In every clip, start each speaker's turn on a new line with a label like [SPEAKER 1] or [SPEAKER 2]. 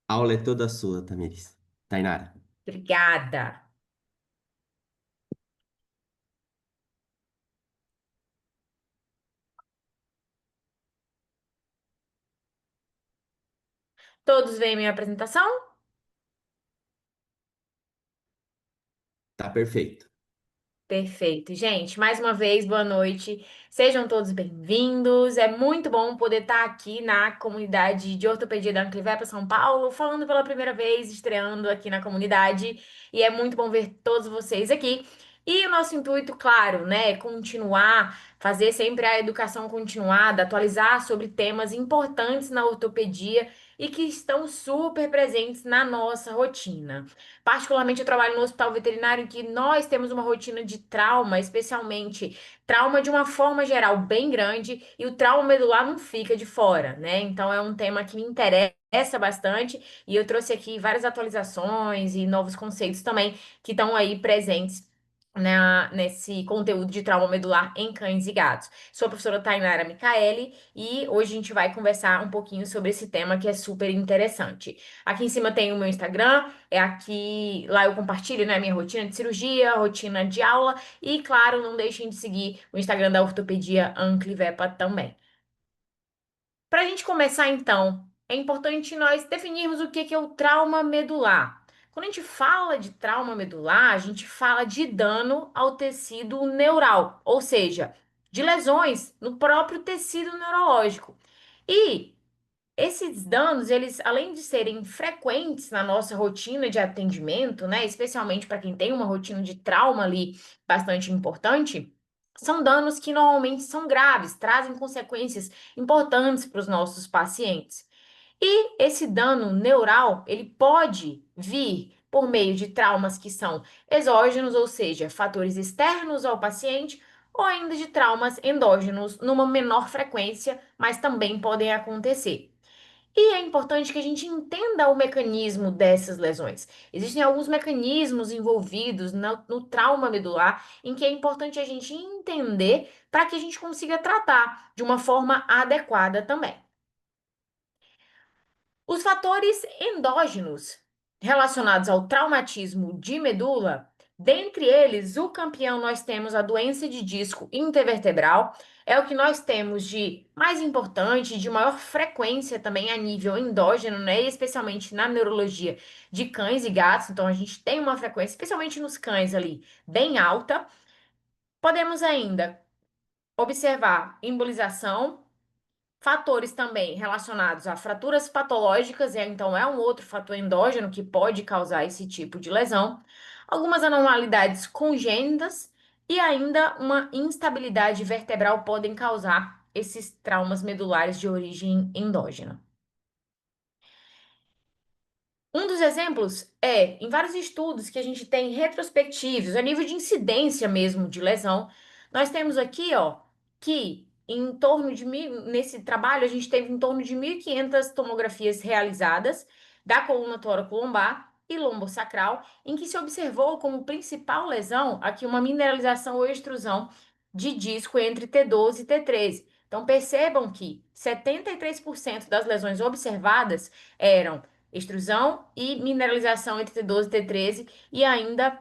[SPEAKER 1] A aula é toda sua, Tamiris. Tainara.
[SPEAKER 2] Obrigada. Todos veem minha apresentação?
[SPEAKER 1] Tá perfeito.
[SPEAKER 2] Perfeito, gente. Mais uma vez, boa noite. Sejam todos bem-vindos. É muito bom poder estar aqui na comunidade de ortopedia da Anclivepa São Paulo, falando pela primeira vez, estreando aqui na comunidade. E é muito bom ver todos vocês aqui. E o nosso intuito, claro, né, é continuar, fazer sempre a educação continuada, atualizar sobre temas importantes na ortopedia e que estão super presentes na nossa rotina. Particularmente, eu trabalho no hospital veterinário em que nós temos uma rotina de trauma, especialmente trauma de uma forma geral bem grande, e o trauma medular não fica de fora, né? Então, é um tema que me interessa bastante, e eu trouxe aqui várias atualizações e novos conceitos também que estão aí presentes. Nesse conteúdo de trauma medular em cães e gatos. Sou a professora Tainara Micaeli e hoje a gente vai conversar um pouquinho sobre esse tema que é super interessante. Aqui em cima tem o meu Instagram, é aqui, lá eu compartilho, né, minha rotina de cirurgia, rotina de aula e, claro, não deixem de seguir o Instagram da Ortopedia Anclivepa também. Para a gente começar, então, é importante nós definirmos o que é o trauma medular. Quando a gente fala de trauma medular, a gente fala de dano ao tecido neural, ou seja, de lesões no próprio tecido neurológico. E esses danos, eles, além de serem frequentes na nossa rotina de atendimento, né, especialmente para quem tem uma rotina de trauma ali bastante importante, são danos que normalmente são graves, trazem consequências importantes para os nossos pacientes. E esse dano neural, ele pode vir por meio de traumas que são exógenos, ou seja, fatores externos ao paciente, ou ainda de traumas endógenos, numa menor frequência, mas também podem acontecer. E é importante que a gente entenda o mecanismo dessas lesões. Existem alguns mecanismos envolvidos no trauma medular em que é importante a gente entender para que a gente consiga tratar de uma forma adequada também. Os fatores endógenos relacionados ao traumatismo de medula, dentre eles, o campeão, nós temos a doença de disco intervertebral, é o que nós temos de mais importante, de maior frequência também a nível endógeno, né? E especialmente na neurologia de cães e gatos. Então, a gente tem uma frequência, especialmente nos cães ali, bem alta. Podemos ainda observar embolização. Fatores também relacionados a fraturas patológicas, então é um outro fator endógeno que pode causar esse tipo de lesão, algumas anormalidades congênitas e ainda uma instabilidade vertebral podem causar esses traumas medulares de origem endógena. Um dos exemplos é, em vários estudos que a gente tem retrospectivos, a nível de incidência mesmo de lesão, nós temos aqui, ó, que em torno de nesse trabalho a gente teve em torno de 1.500 tomografias realizadas da coluna tóraco-lombar e lombosacral, em que se observou como principal lesão aqui uma mineralização ou extrusão de disco entre T12 e T13. Então percebam que 73% das lesões observadas eram extrusão e mineralização entre T12 e T13 e ainda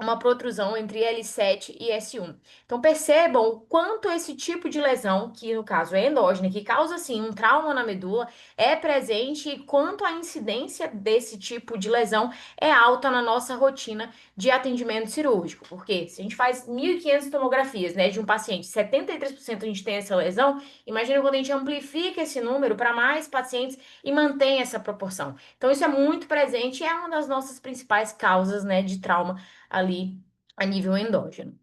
[SPEAKER 2] uma protrusão entre L7 e S1. Então percebam o quanto esse tipo de lesão, que no caso é endógena, que causa sim um trauma na medula, é presente e quanto a incidência desse tipo de lesão é alta na nossa rotina de atendimento cirúrgico. Porque se a gente faz 1.500 tomografias, né, de um paciente, 73% a gente tem essa lesão, imagina quando a gente amplifica esse número para mais pacientes e mantém essa proporção. Então, isso é muito presente e é uma das nossas principais causas, né, de trauma ali a nível endógeno.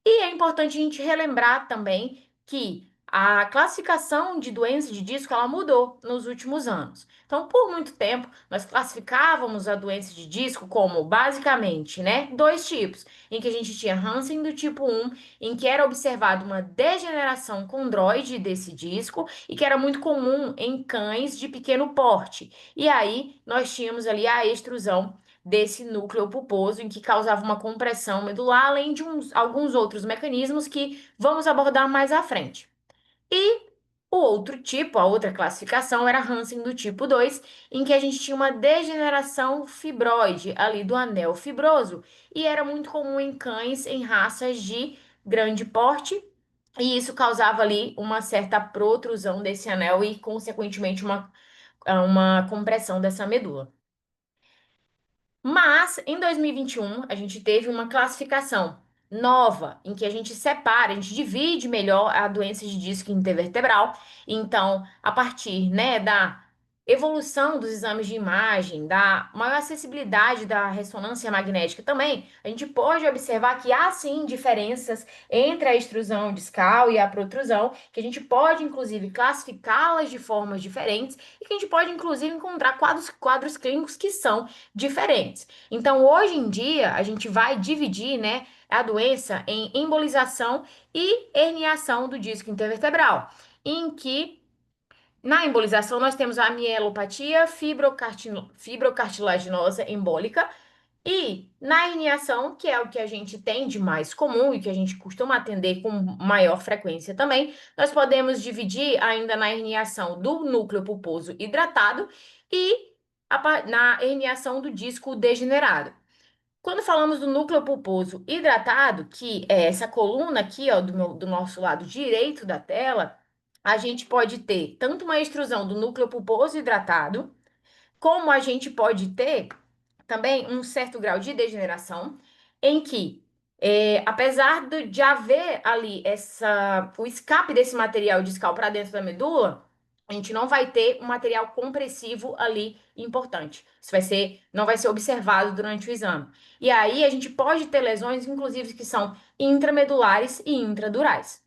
[SPEAKER 2] E é importante a gente relembrar também que a classificação de doença de disco ela mudou nos últimos anos. Então, por muito tempo, nós classificávamos a doença de disco como basicamente, né, dois tipos, em que a gente tinha Hansen do tipo 1, em que era observada uma degeneração condroide desse disco e que era muito comum em cães de pequeno porte. E aí nós tínhamos ali a extrusão desse núcleo pulposo, em que causava uma compressão medular, além de alguns outros mecanismos que vamos abordar mais à frente. E O outro tipo, a outra classificação, era Hansen do tipo 2, em que a gente tinha uma degeneração fibroide ali do anel fibroso, e era muito comum em cães em raças de grande porte, e isso causava ali uma certa protrusão desse anel e, consequentemente, uma compressão dessa medula. Mas em 2021 a gente teve uma classificação nova em que a gente separa, a gente divide melhor a doença de disco intervertebral. Então, a partir, né, da evolução dos exames de imagem, da maior acessibilidade da ressonância magnética também, a gente pode observar que há sim diferenças entre a extrusão discal e a protrusão, que a gente pode inclusive classificá-las de formas diferentes e que a gente pode inclusive encontrar quadros clínicos que são diferentes. Então, hoje em dia, a gente vai dividir, né, a doença em embolização e herniação do disco intervertebral, em que na embolização nós temos a mielopatia fibrocartilaginosa embólica e na herniação, que é o que a gente tem de mais comum e que a gente costuma atender com maior frequência também, nós podemos dividir ainda na herniação do núcleo pulposo hidratado e na herniação do disco degenerado. Quando falamos do núcleo pulposo hidratado, que é essa coluna aqui, ó, do nosso lado direito da tela, a gente pode ter tanto uma extrusão do núcleo pulposo hidratado, como a gente pode ter também um certo grau de degeneração, em que, apesar de haver ali o escape desse material discal para dentro da medula, a gente não vai ter um material compressivo ali importante. Não vai ser observado durante o exame. E aí a gente pode ter lesões, inclusive, que são intramedulares e intradurais.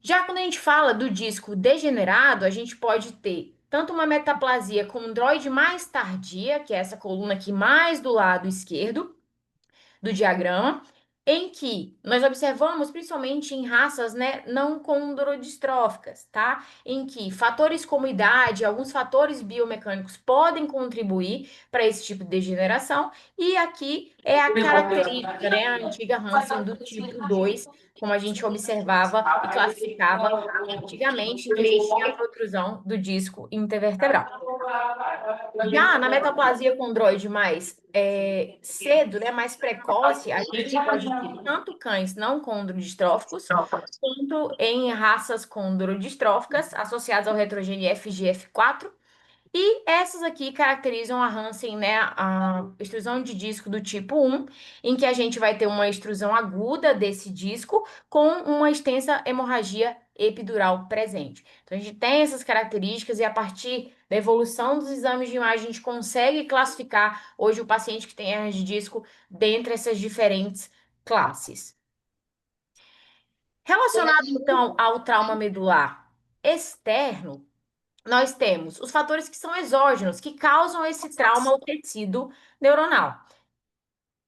[SPEAKER 2] Já quando a gente fala do disco degenerado, a gente pode ter tanto uma metaplasia condroide mais tardia, que é essa coluna aqui mais do lado esquerdo do diagrama, em que nós observamos, principalmente em raças, né, não condrodistróficas, tá? Em que fatores como idade, alguns fatores biomecânicos podem contribuir para esse tipo de degeneração, e aqui é a característica, né, a antiga Hansen do tipo 2, como a gente observava e classificava antigamente, em que a gente tinha a protrusão do disco intervertebral. Já na metaplasia condroide mais cedo, né, mais precoce, a gente pode ter tanto cães não condrodistróficos, quanto em raças condrodistróficas associadas ao retrogênio FGF4, e essas aqui caracterizam a Hansen, né, a extrusão de disco do tipo 1, em que a gente vai ter uma extrusão aguda desse disco com uma extensa hemorragia epidural presente. Então, a gente tem essas características e a partir da evolução dos exames de imagem, a gente consegue classificar hoje o paciente que tem hernia de disco dentre essas diferentes classes. Relacionado, então, ao trauma medular externo, nós temos os fatores que são exógenos, que causam esse trauma ao tecido neuronal.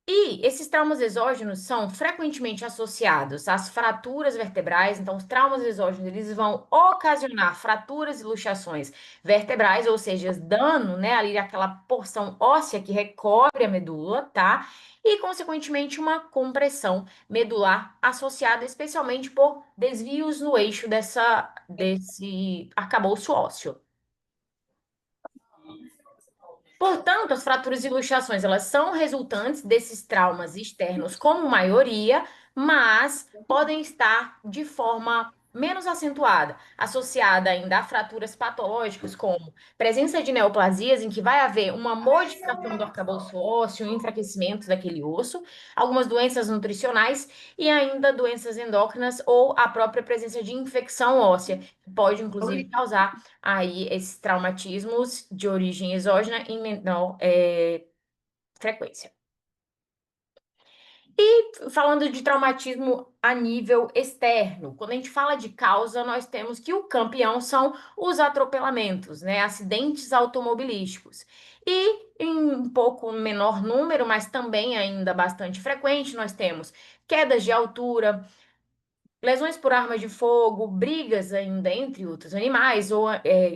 [SPEAKER 2] E esses traumas exógenos são frequentemente associados às fraturas vertebrais. Então, os traumas exógenos, eles vão ocasionar fraturas e luxações vertebrais, ou seja, dano, né, ali aquela porção óssea que recobre a medula, tá? E, consequentemente, uma compressão medular associada especialmente por desvios no eixo desse arcabouço ósseo. Portanto, as fraturas e luxações, elas são resultantes desses traumas externos como maioria, mas podem estar de forma menos acentuada, associada ainda a fraturas patológicas, como presença de neoplasias, em que vai haver uma modificação do arcabouço ósseo, um enfraquecimento daquele osso, algumas doenças nutricionais e ainda doenças endócrinas ou a própria presença de infecção óssea, que pode inclusive causar aí esses traumatismos de origem exógena em menor frequência. E falando de traumatismo a nível externo, quando a gente fala de causa, nós temos que o campeão são os atropelamentos, né? Acidentes automobilísticos. E em um pouco menor número, mas também ainda bastante frequente, nós temos quedas de altura, lesões por arma de fogo, brigas ainda entre outros animais, ou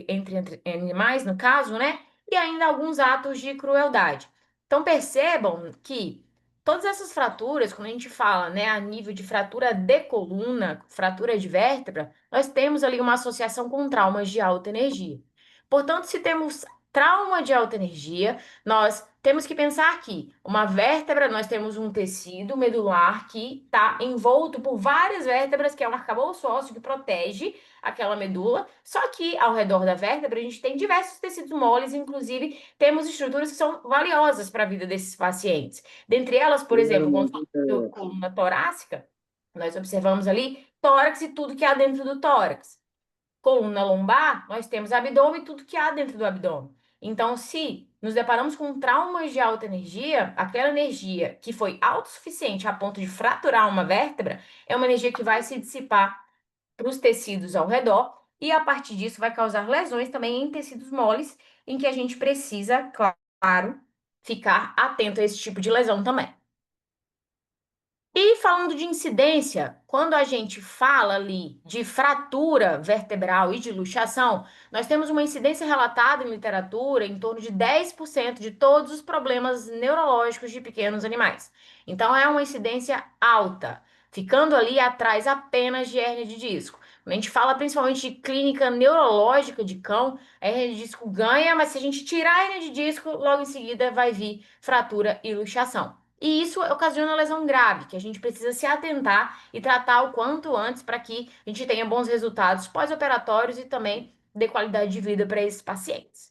[SPEAKER 2] entre animais, no caso, né? E ainda alguns atos de crueldade. Então percebam que todas essas fraturas, quando a gente fala, né, a nível de fratura de coluna, fratura de vértebra, nós temos ali uma associação com traumas de alta energia. Portanto, se temos trauma de alta energia, nós temos que pensar que uma vértebra, nós temos um tecido medular que está envolto por várias vértebras, que é um arcabouço ósseo que protege aquela medula. Só que ao redor da vértebra, a gente tem diversos tecidos moles, inclusive temos estruturas que são valiosas para a vida desses pacientes. Dentre elas, por exemplo, quando falamos de coluna torácica, nós observamos ali tórax e tudo que há dentro do tórax. Coluna lombar, nós temos abdômen e tudo que há dentro do abdômen. Então, se nos deparamos com traumas de alta energia, aquela energia que foi autossuficiente a ponto de fraturar uma vértebra, é uma energia que vai se dissipar para os tecidos ao redor e a partir disso vai causar lesões também em tecidos moles, em que a gente precisa, claro, ficar atento a esse tipo de lesão também. E falando de incidência, quando a gente fala ali de fratura vertebral e de luxação, nós temos uma incidência relatada em literatura em torno de 10% de todos os problemas neurológicos de pequenos animais. Então, é uma incidência alta, ficando ali atrás apenas de hérnia de disco. Quando a gente fala principalmente de clínica neurológica de cão, a hérnia de disco ganha, mas se a gente tirar a hérnia de disco, logo em seguida vai vir fratura e luxação. E isso ocasiona lesão grave, que a gente precisa se atentar e tratar o quanto antes para que a gente tenha bons resultados pós-operatórios e também dê qualidade de vida para esses pacientes.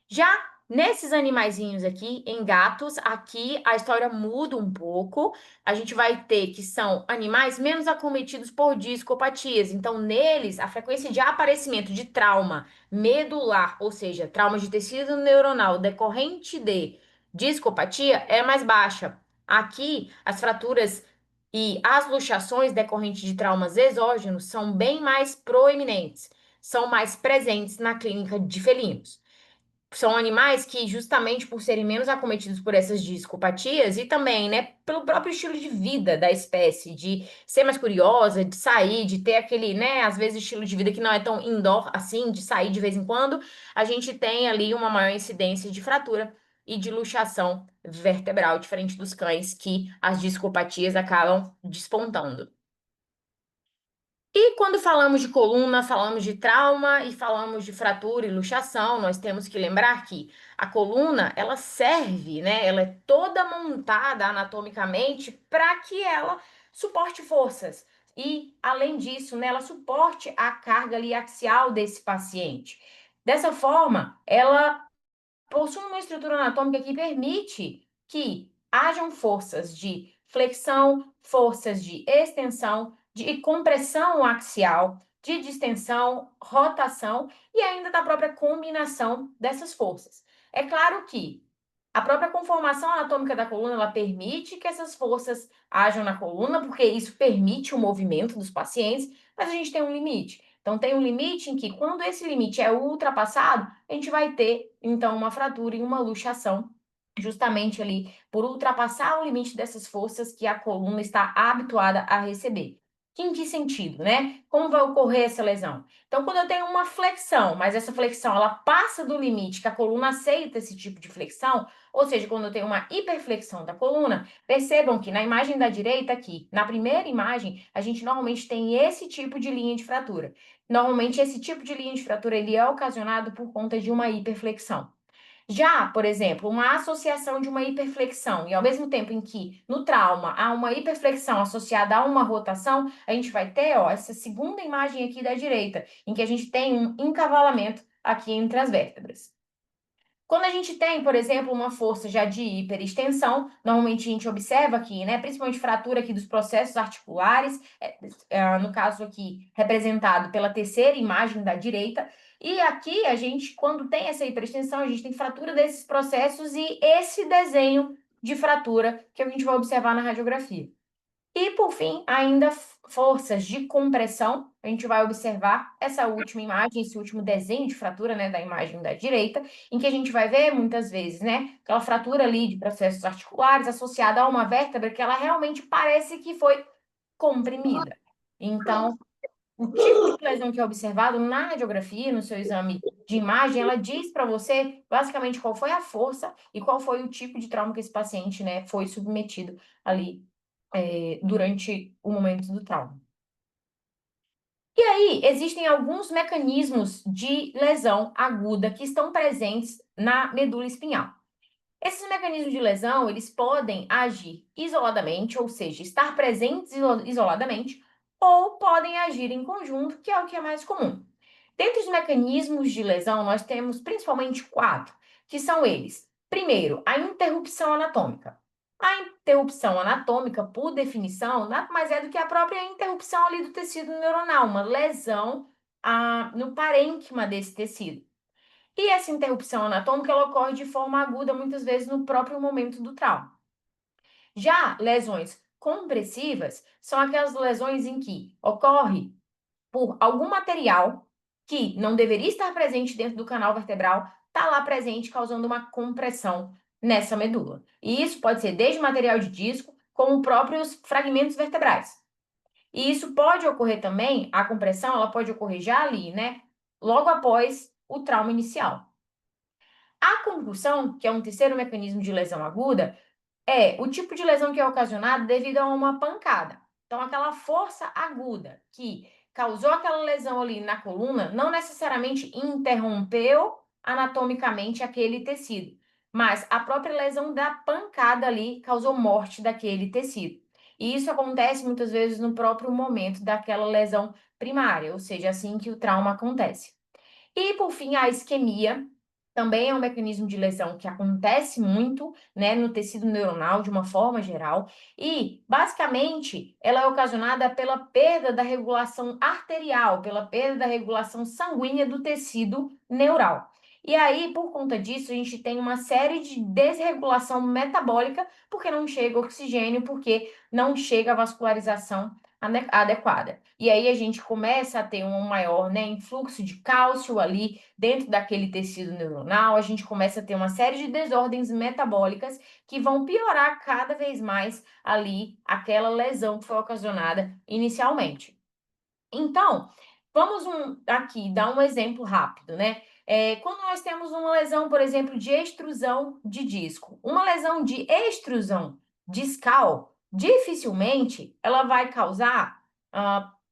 [SPEAKER 2] Já nesses animaizinhos aqui, em gatos, aqui a história muda um pouco. A gente vai ter que são animais menos acometidos por discopatias. Então, neles, a frequência de aparecimento de trauma medular, ou seja, trauma de tecido neuronal decorrente de discopatia, é mais baixa. Aqui, as fraturas e as luxações decorrentes de traumas exógenos são bem mais proeminentes, são mais presentes na clínica de felinos. São animais que, justamente por serem menos acometidos por essas discopatias e também, né, pelo próprio estilo de vida da espécie, de ser mais curiosa, de sair, de ter aquele, né, às vezes estilo de vida que não é tão indoor assim, de sair de vez em quando, a gente tem ali uma maior incidência de fratura e de luxação vertebral, diferente dos cães que as discopatias acabam despontando. E quando falamos de coluna, falamos de trauma e falamos de fratura e luxação, nós temos que lembrar que a coluna, ela serve, né? Ela é toda montada anatomicamente para que ela suporte forças. E, além disso, né, ela suporte a carga ali axial desse paciente. Dessa forma, ela possui uma estrutura anatômica que permite que hajam forças de flexão, forças de extensão, de compressão axial, de distensão, rotação e ainda da própria combinação dessas forças. É claro que a própria conformação anatômica da coluna, ela permite que essas forças hajam na coluna, porque isso permite o movimento dos pacientes, mas a gente tem um limite. Então, tem um limite em que, quando esse limite é ultrapassado, a gente vai ter, então, uma fratura e uma luxação, justamente ali por ultrapassar o limite dessas forças que a coluna está habituada a receber. Em que sentido, né? Como vai ocorrer essa lesão? Então, quando eu tenho uma flexão, mas essa flexão ela passa do limite que a coluna aceita esse tipo de flexão, ou seja, quando eu tenho uma hiperflexão da coluna, percebam que na imagem da direita aqui, na primeira imagem, a gente normalmente tem esse tipo de linha de fratura. Normalmente, esse tipo de linha de fratura ele é ocasionado por conta de uma hiperflexão. Já, por exemplo, uma associação de uma hiperflexão, e ao mesmo tempo em que no trauma há uma hiperflexão associada a uma rotação, a gente vai ter, ó, essa segunda imagem aqui da direita, em que a gente tem um encavalamento aqui entre as vértebras. Quando a gente tem, por exemplo, uma força já de hiperextensão, normalmente a gente observa aqui, né, principalmente fratura aqui dos processos articulares, no caso aqui representado pela terceira imagem da direita, e aqui a gente, quando tem essa hiperextensão, a gente tem fratura desses processos e esse desenho de fratura que a gente vai observar na radiografia. E, por fim, ainda forças de compressão. A gente vai observar essa última imagem, esse último desenho de fratura, né, da imagem da direita, em que a gente vai ver muitas vezes, né, aquela fratura ali de processos articulares associada a uma vértebra que ela realmente parece que foi comprimida. Então, o tipo de lesão que é observado na radiografia, no seu exame de imagem, ela diz para você basicamente qual foi a força e qual foi o tipo de trauma que esse paciente, né, foi submetido ali durante o momento do trauma. E aí, existem alguns mecanismos de lesão aguda que estão presentes na medula espinhal. Esses mecanismos de lesão, eles podem agir isoladamente, ou seja, estar presentes isoladamente, ou podem agir em conjunto, que é o que é mais comum. Dentre os mecanismos de lesão, nós temos principalmente quatro, que são eles. Primeiro, a interrupção anatômica. A interrupção anatômica, por definição, nada mais é do que a própria interrupção ali do tecido neuronal, uma lesão no parênquima desse tecido. E essa interrupção anatômica ela ocorre de forma aguda, muitas vezes no próprio momento do trauma. Já lesões compressivas são aquelas lesões em que ocorre por algum material que não deveria estar presente dentro do canal vertebral, está lá presente, causando uma compressão nessa medula. E isso pode ser desde material de disco, como próprios fragmentos vertebrais. E isso pode ocorrer também, a compressão, ela pode ocorrer já ali, né? Logo após o trauma inicial. A concussão, que é um terceiro mecanismo de lesão aguda, é o tipo de lesão que é ocasionada devido a uma pancada. Então, aquela força aguda que causou aquela lesão ali na coluna não necessariamente interrompeu anatomicamente aquele tecido, mas a própria lesão da pancada ali causou morte daquele tecido. E isso acontece muitas vezes no próprio momento daquela lesão primária, ou seja, assim que o trauma acontece. E, por fim, a isquemia também é um mecanismo de lesão que acontece muito, né, no tecido neuronal de uma forma geral, e basicamente ela é ocasionada pela perda da regulação arterial, pela perda da regulação sanguínea do tecido neural. E aí, por conta disso, a gente tem uma série de desregulação metabólica, porque não chega oxigênio, porque não chega a vascularização adequada. E aí a gente começa a ter um maior, né, influxo de cálcio ali dentro daquele tecido neuronal, a gente começa a ter uma série de desordens metabólicas que vão piorar cada vez mais ali aquela lesão que foi ocasionada inicialmente. Então, vamos aqui dar um exemplo rápido, né? Quando nós temos uma lesão, por exemplo, de extrusão de disco, uma lesão de extrusão discal, dificilmente ela vai causar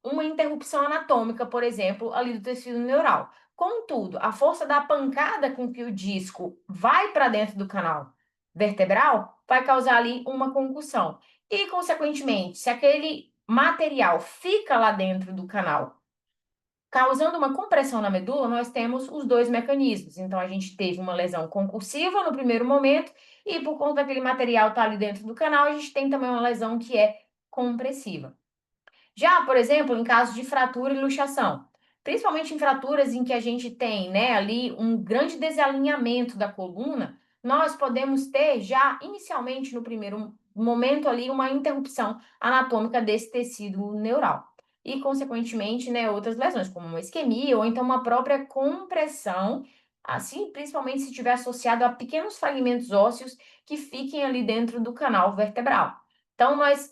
[SPEAKER 2] uma interrupção anatômica, por exemplo, ali do tecido neural. Contudo, a força da pancada com que o disco vai para dentro do canal vertebral vai causar ali uma concussão. E, consequentemente, se aquele material fica lá dentro do canal, causando uma compressão na medula, nós temos os dois mecanismos. Então, a gente teve uma lesão concussiva no primeiro momento, e por conta daquele material estar ali dentro do canal, a gente tem também uma lesão que é compressiva. Já, por exemplo, em caso de fratura e luxação, principalmente em fraturas em que a gente tem, né, ali um grande desalinhamento da coluna, nós podemos ter já inicialmente no primeiro momento ali uma interrupção anatômica desse tecido neural. E, consequentemente, né, outras lesões, como uma isquemia ou então uma própria compressão, assim, principalmente se estiver associado a pequenos fragmentos ósseos que fiquem ali dentro do canal vertebral. Então, nós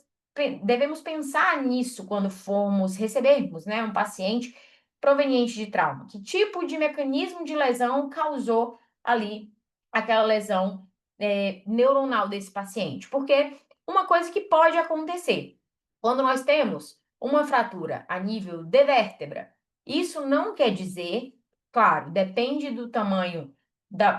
[SPEAKER 2] devemos pensar nisso quando formos recebermos, né, um paciente proveniente de trauma. Que tipo de mecanismo de lesão causou ali aquela lesão neuronal desse paciente? Porque uma coisa que pode acontecer quando nós temos uma fratura a nível de vértebra, isso não quer dizer, claro, depende do tamanho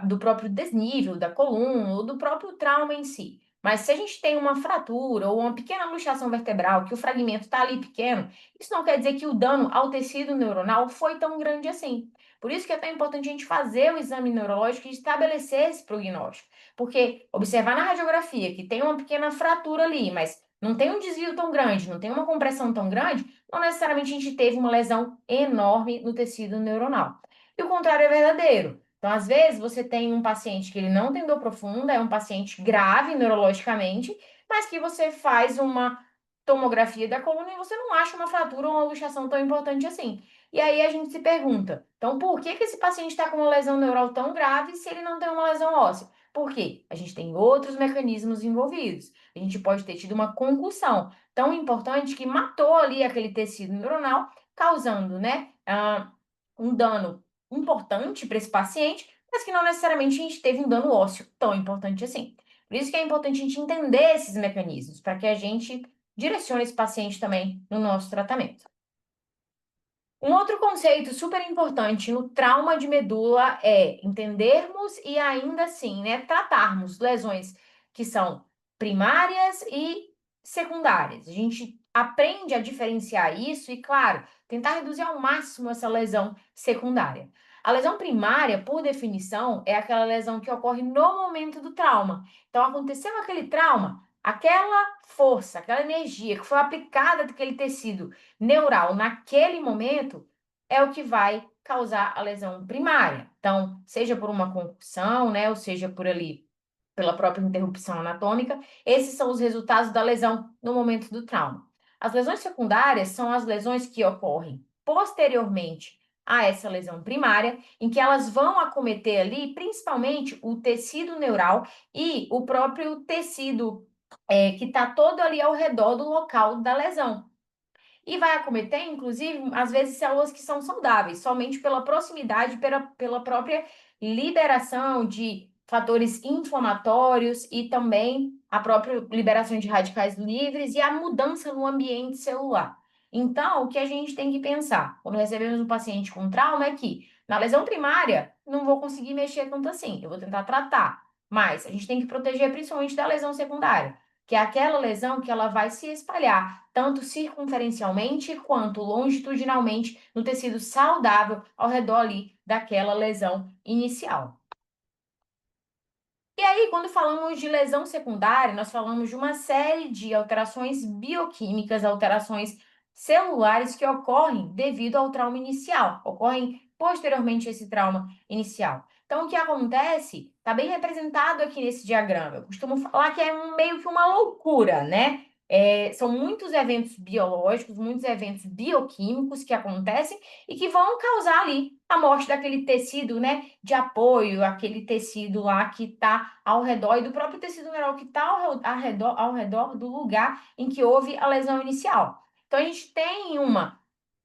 [SPEAKER 2] do próprio desnível da coluna ou do próprio trauma em si. Mas se a gente tem uma fratura ou uma pequena luxação vertebral, que o fragmento está ali pequeno, isso não quer dizer que o dano ao tecido neuronal foi tão grande assim. Por isso que é tão importante a gente fazer o exame neurológico e estabelecer esse prognóstico. Porque observar na radiografia que tem uma pequena fratura ali, mas não tem um desvio tão grande, não tem uma compressão tão grande, não necessariamente a gente teve uma lesão enorme no tecido neuronal. E o contrário é verdadeiro. Então, às vezes, você tem um paciente que ele não tem dor profunda, é um paciente grave neurologicamente, mas que você faz uma tomografia da coluna e você não acha uma fratura ou uma luxação tão importante assim. E aí a gente se pergunta, então, por que esse paciente está com uma lesão neural tão grave se ele não tem uma lesão óssea? Por quê? A gente tem outros mecanismos envolvidos. A gente pode ter tido uma concussão tão importante que matou ali aquele tecido neuronal, causando, né, um dano importante para esse paciente, mas que não necessariamente a gente teve um dano ósseo tão importante assim. Por isso que é importante a gente entender esses mecanismos, para que a gente direcione esse paciente também no nosso tratamento. Um outro conceito super importante no trauma de medula é entendermos e ainda assim, né, tratarmos lesões que são primárias e secundárias. A gente aprende a diferenciar isso e, claro, tentar reduzir ao máximo essa lesão secundária. A lesão primária, por definição, é aquela lesão que ocorre no momento do trauma. Então, aconteceu aquele trauma, aquela força, aquela energia que foi aplicada naquele tecido neural naquele momento é o que vai causar a lesão primária. Então, seja por uma concussão, né, ou seja por ali pela própria interrupção anatômica, esses são os resultados da lesão no momento do trauma. As lesões secundárias são as lesões que ocorrem posteriormente a essa lesão primária, em que elas vão acometer ali principalmente o tecido neural e o próprio tecido que está todo ali ao redor do local da lesão. E vai acometer, inclusive, às vezes, células que são saudáveis, somente pela proximidade, pela própria liberação de fatores inflamatórios e também a própria liberação de radicais livres e a mudança no ambiente celular. Então, o que a gente tem que pensar quando recebemos um paciente com trauma é que, na lesão primária, não vou conseguir mexer tanto assim, eu vou tentar tratar, mas a gente tem que proteger principalmente da lesão secundária, que é aquela lesão que ela vai se espalhar tanto circunferencialmente quanto longitudinalmente no tecido saudável ao redor ali daquela lesão inicial. E aí, quando falamos de lesão secundária, nós falamos de uma série de alterações bioquímicas, alterações celulares que ocorrem devido ao trauma inicial, ocorrem posteriormente a esse trauma inicial. Então, o que acontece está bem representado aqui nesse diagrama. Eu costumo falar que é meio que uma loucura, né? São muitos eventos biológicos, muitos eventos bioquímicos que acontecem e que vão causar ali a morte daquele tecido, né, de apoio, aquele tecido lá que está ao redor e do próprio tecido neural que está ao redor do lugar em que houve a lesão inicial. Então, a gente tem uma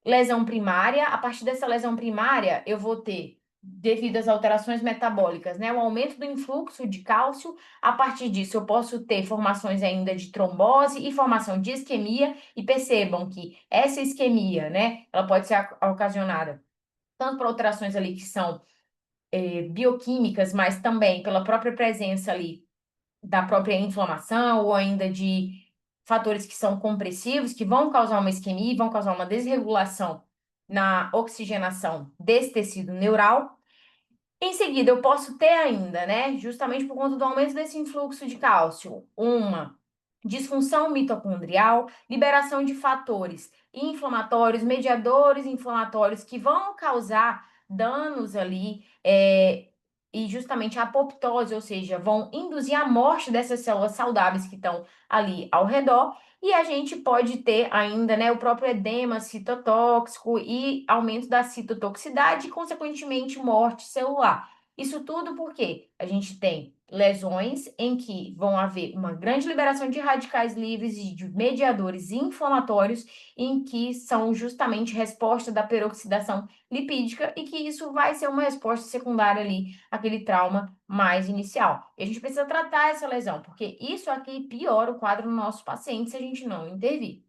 [SPEAKER 2] lesão primária, a partir dessa lesão primária, eu vou ter, devido às alterações metabólicas, né, o aumento do influxo de cálcio. A partir disso, eu posso ter formações ainda de trombose e formação de isquemia, e percebam que essa isquemia, né, ela pode ser ocasionada tanto por alterações ali que são bioquímicas, mas também pela própria presença ali da própria inflamação ou ainda de fatores que são compressivos, que vão causar uma isquemia, vão causar uma desregulação na oxigenação desse tecido neural. Em seguida, eu posso ter ainda, né, justamente por conta do aumento desse influxo de cálcio, uma disfunção mitocondrial, liberação de fatores inflamatórios, mediadores inflamatórios que vão causar danos ali, e justamente a apoptose, ou seja, vão induzir a morte dessas células saudáveis que estão ali ao redor. E a gente pode ter ainda, né, o próprio edema citotóxico e aumento da citotoxicidade e, consequentemente, morte celular. Isso tudo porque a gente tem lesões em que vão haver uma grande liberação de radicais livres e de mediadores inflamatórios, em que são justamente resposta da peroxidação lipídica e que isso vai ser uma resposta secundária ali àquele trauma mais inicial. E a gente precisa tratar essa lesão, porque isso aqui piora o quadro do nosso paciente se a gente não intervir.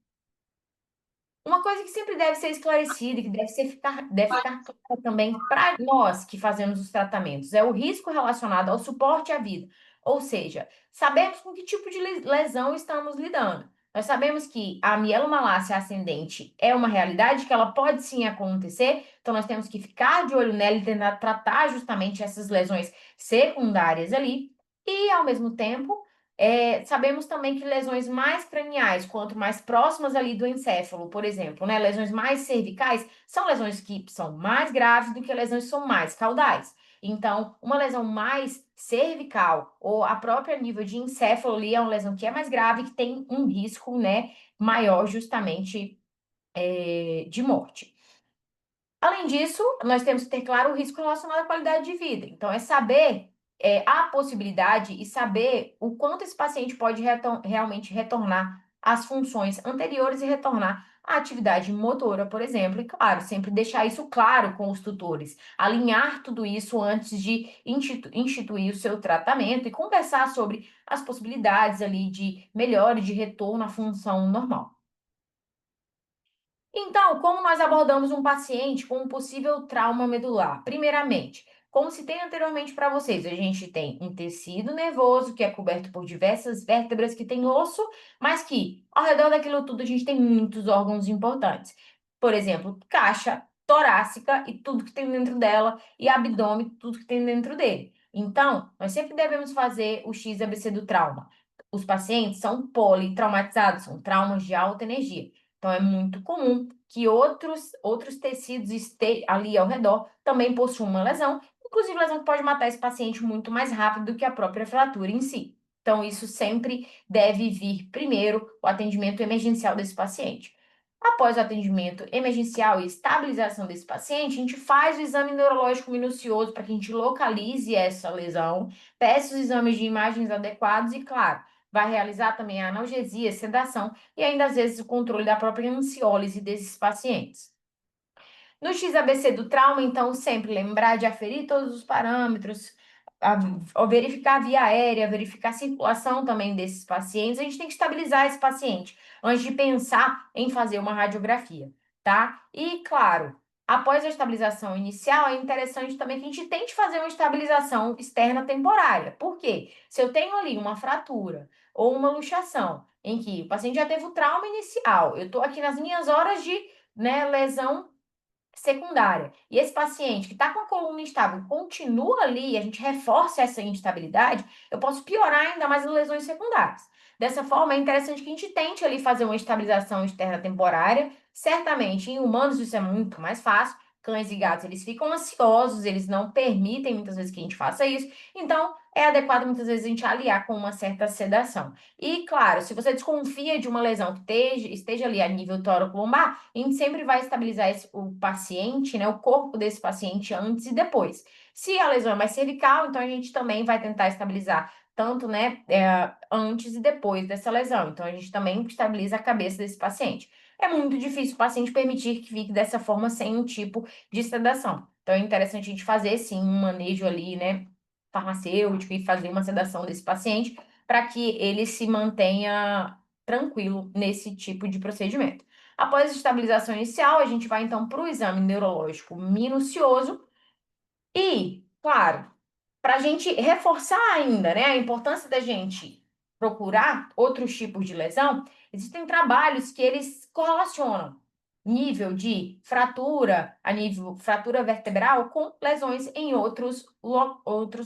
[SPEAKER 2] Uma coisa que sempre deve ser esclarecida e que deve ficar clara também para nós que fazemos os tratamentos é o risco relacionado ao suporte à vida. Ou seja, sabemos com que tipo de lesão estamos lidando. Nós sabemos que a mielomalácia ascendente é uma realidade que ela pode sim acontecer, então nós temos que ficar de olho nela e tentar tratar justamente essas lesões secundárias ali. E, ao mesmo tempo, sabemos também que lesões mais craniais, quanto mais próximas ali do encéfalo, por exemplo, né, lesões mais cervicais, são lesões que são mais graves do que lesões que são mais caudais. Então, uma lesão mais cervical ou a própria nível de encéfalo ali é uma lesão que é mais grave, que tem um risco, né, maior justamente de morte. Além disso, nós temos que ter claro o risco relacionado à qualidade de vida. Então, é saber a possibilidade e saber o quanto esse paciente pode realmente retornar às funções anteriores e retornar a atividade motora, por exemplo, e claro, sempre deixar isso claro com os tutores, alinhar tudo isso antes de instituir o seu tratamento e conversar sobre as possibilidades ali de melhora e de retorno à função normal. Então, como nós abordamos um paciente com um possível trauma medular? Primeiramente, como citei anteriormente para vocês, a gente tem um tecido nervoso que é coberto por diversas vértebras que tem osso, mas que ao redor daquilo tudo a gente tem muitos órgãos importantes. Por exemplo, caixa torácica e tudo que tem dentro dela, e abdômen, tudo que tem dentro dele. Então, nós sempre devemos fazer o XABC do trauma. Os pacientes são politraumatizados, são traumas de alta energia. Então, é muito comum que outros tecidos ali ao redor também possuam uma lesão, inclusive lesão que pode matar esse paciente muito mais rápido do que a própria fratura em si. Então, isso sempre deve vir primeiro o atendimento emergencial desse paciente. Após o atendimento emergencial e estabilização desse paciente, a gente faz o exame neurológico minucioso para que a gente localize essa lesão, peça os exames de imagens adequados e, claro, vai realizar também a analgesia, sedação e ainda às vezes o controle da própria ansiólise desses pacientes. No XABC do trauma, então, sempre lembrar de aferir todos os parâmetros, verificar a via aérea, verificar a circulação também desses pacientes. A gente tem que estabilizar esse paciente antes de pensar em fazer uma radiografia, tá? E, claro, após a estabilização inicial, é interessante também que a gente tente fazer uma estabilização externa temporária. Por quê? Se eu tenho ali uma fratura ou uma luxação, em que o paciente já teve o trauma inicial, eu estou aqui nas minhas horas de, lesão secundária, e esse paciente que está com a coluna instável continua ali, e a gente reforça essa instabilidade, eu posso piorar ainda mais as lesões secundárias. Dessa forma, é interessante que a gente tente ali fazer uma estabilização externa temporária. Certamente, em humanos isso é muito mais fácil. Cães e gatos, eles ficam ansiosos, eles não permitem muitas vezes que a gente faça isso. Então, é adequado muitas vezes a gente aliar com uma certa sedação. E, claro, se você desconfia de uma lesão que esteja ali a nível tóraco-lombar, a gente sempre vai estabilizar o paciente, né, o corpo desse paciente antes e depois. Se a lesão é mais cervical, então a gente também vai tentar estabilizar tanto, né, antes e depois dessa lesão. Então a gente também estabiliza a cabeça desse paciente. É muito difícil o paciente permitir que fique dessa forma sem um tipo de sedação. Então é interessante a gente fazer sim um manejo ali, né, farmacêutico e fazer uma sedação desse paciente para que ele se mantenha tranquilo nesse tipo de procedimento. Após a estabilização inicial, a gente vai então para o exame neurológico minucioso e, claro, para a gente reforçar ainda, né, a importância da gente procurar outros tipos de lesão, existem trabalhos que eles correlacionam nível de fratura, a nível fratura vertebral, com lesões em outros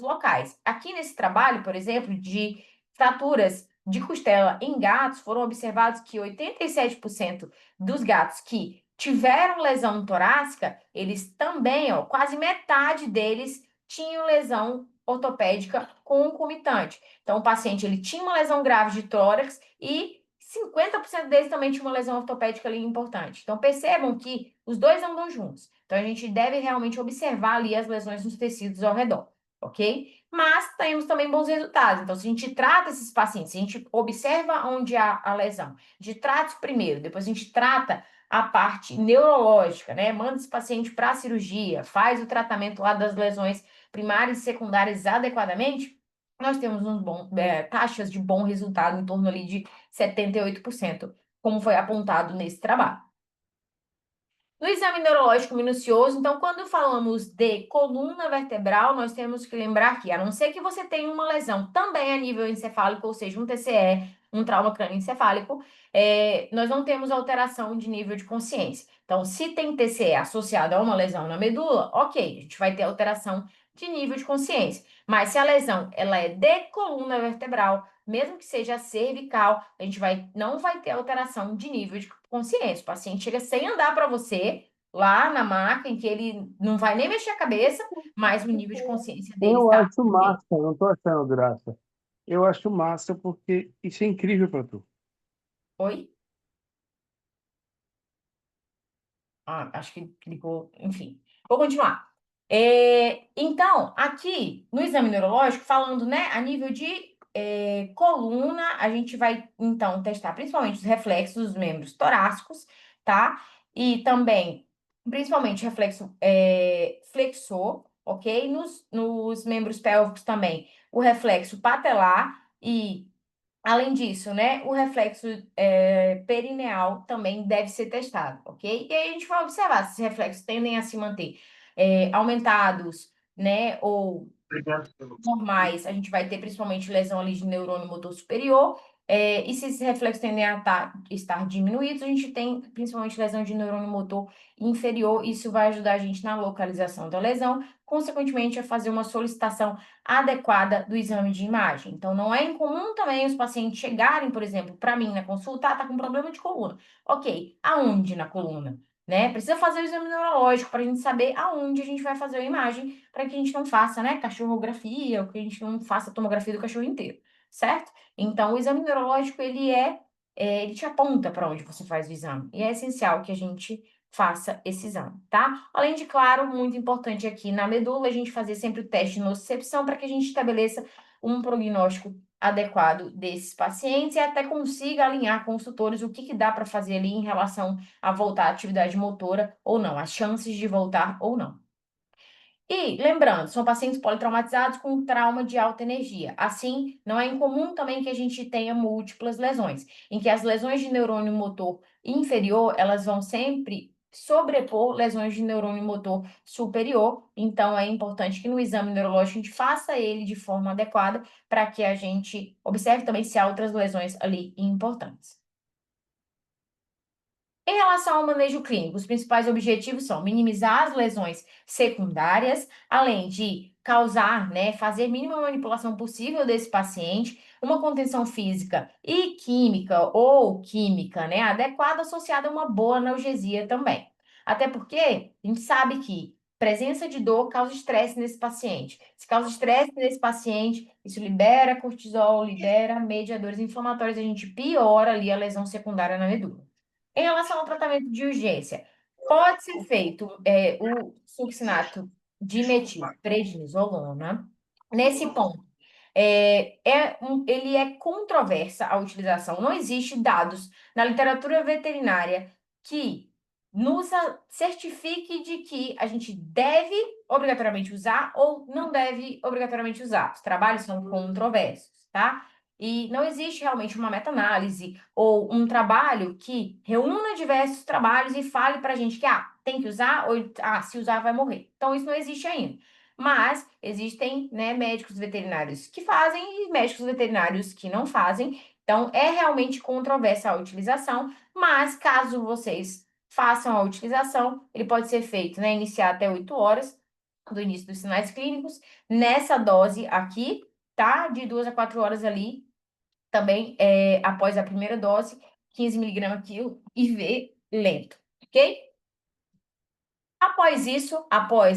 [SPEAKER 2] locais. Aqui nesse trabalho, por exemplo, de fraturas de costela em gatos, foram observados que 87% dos gatos que tiveram lesão torácica, eles também, ó, quase metade deles tinham lesão ortopédica concomitante. Então, o paciente ele tinha uma lesão grave de tórax e 50% deles também tinha uma lesão ortopédica ali importante. Então, percebam que os dois andam juntos. Então, a gente deve realmente observar ali as lesões nos tecidos ao redor, ok? Mas temos também bons resultados. Então, se a gente trata esses pacientes, se a gente observa onde há a lesão, de trata primeiro, depois a gente trata a parte neurológica, né? Manda esse paciente para a cirurgia, faz o tratamento lá das lesões primárias e secundárias adequadamente, nós temos taxas de bom resultado em torno ali de 78%, como foi apontado nesse trabalho. No exame neurológico minucioso, então, quando falamos de coluna vertebral, nós temos que lembrar que, a não ser que você tenha uma lesão também a nível encefálico, ou seja, um TCE, um trauma crânioencefálico, nós não temos alteração de nível de consciência. Então, se tem TCE associado a uma lesão na medula, ok, a gente vai ter alteração de nível de consciência. Mas se a lesão ela é de coluna vertebral, mesmo que seja cervical, a gente não vai ter alteração de nível de consciência. O paciente chega sem andar para você, lá na maca, em que ele não vai nem mexer a cabeça, mas o nível de consciência dele
[SPEAKER 3] Eu
[SPEAKER 2] está
[SPEAKER 3] acho
[SPEAKER 2] ok.
[SPEAKER 3] massa, não tô achando graça. Eu acho massa porque isso é incrível para tu.
[SPEAKER 2] Oi? Ah, acho que clicou, enfim. Vou continuar. Então, aqui no exame neurológico, falando, né, a nível de coluna, a gente vai, então, testar principalmente os reflexos dos membros torácicos, tá? E também, principalmente, reflexo flexor, ok? Nos membros pélvicos também, o reflexo patelar e, além disso, né, o reflexo perineal também deve ser testado, ok? E aí a gente vai observar se esses reflexos tendem a se manter aumentados, né, ou normais, a gente vai ter principalmente lesão ali de neurônio motor superior, e se esses reflexos tendem a estar diminuídos, a gente tem principalmente lesão de neurônio motor inferior, isso vai ajudar a gente na localização da lesão, consequentemente a fazer uma solicitação adequada do exame de imagem. Então, não é incomum também os pacientes chegarem, por exemplo, para mim na consulta, tá com problema de coluna. Ok, aonde na coluna? Né? Precisa fazer o exame neurológico para a gente saber aonde a gente vai fazer a imagem, para que a gente não faça, né, cachorrografia, ou que a gente não faça tomografia do cachorro inteiro, certo? Então, o exame neurológico, ele te aponta para onde você faz o exame, e é essencial que a gente faça esse exame, tá? Além de, claro, muito importante aqui na medula, a gente fazer sempre o teste de nocicepção para que a gente estabeleça um prognóstico adequado desses pacientes e até consiga alinhar com os tutores o que dá para fazer ali em relação a voltar à atividade motora ou não, as chances de voltar ou não. E, lembrando, são pacientes politraumatizados com trauma de alta energia. Assim, não é incomum também que a gente tenha múltiplas lesões, em que as lesões de neurônio motor inferior, elas vão sempre sobrepor lesões de neurônio motor superior. Então, é importante que no exame neurológico a gente faça ele de forma adequada para que a gente observe também se há outras lesões ali importantes. Em relação ao manejo clínico, os principais objetivos são minimizar as lesões secundárias, além de causar, né, fazer a mínima manipulação possível desse paciente, uma contenção física e química, né, adequada, associada a uma boa analgesia também. Até porque a gente sabe que presença de dor causa estresse nesse paciente. Se causa estresse nesse paciente, isso libera cortisol, libera mediadores inflamatórios, a gente piora ali a lesão secundária na medula. Em relação ao tratamento de urgência, pode ser feito o succinato de metilprednisolona. Nesse ponto, ele é controversa a utilização. Não existe dados na literatura veterinária que certifique de que a gente deve obrigatoriamente usar ou não deve obrigatoriamente usar. Os trabalhos são controversos, tá? E não existe realmente uma meta-análise ou um trabalho que reúna diversos trabalhos e fale para a gente que tem que usar ou se usar vai morrer. Então, isso não existe ainda. Mas existem, né, médicos veterinários que fazem e médicos veterinários que não fazem. Então, é realmente controversa a utilização, mas caso vocês façam a utilização, ele pode ser feito, né, iniciar até 8 horas do início dos sinais clínicos, nessa dose aqui, tá? De 2 a 4 horas ali, também após a primeira dose, 15 mg quilo, IV lento, ok? Após isso,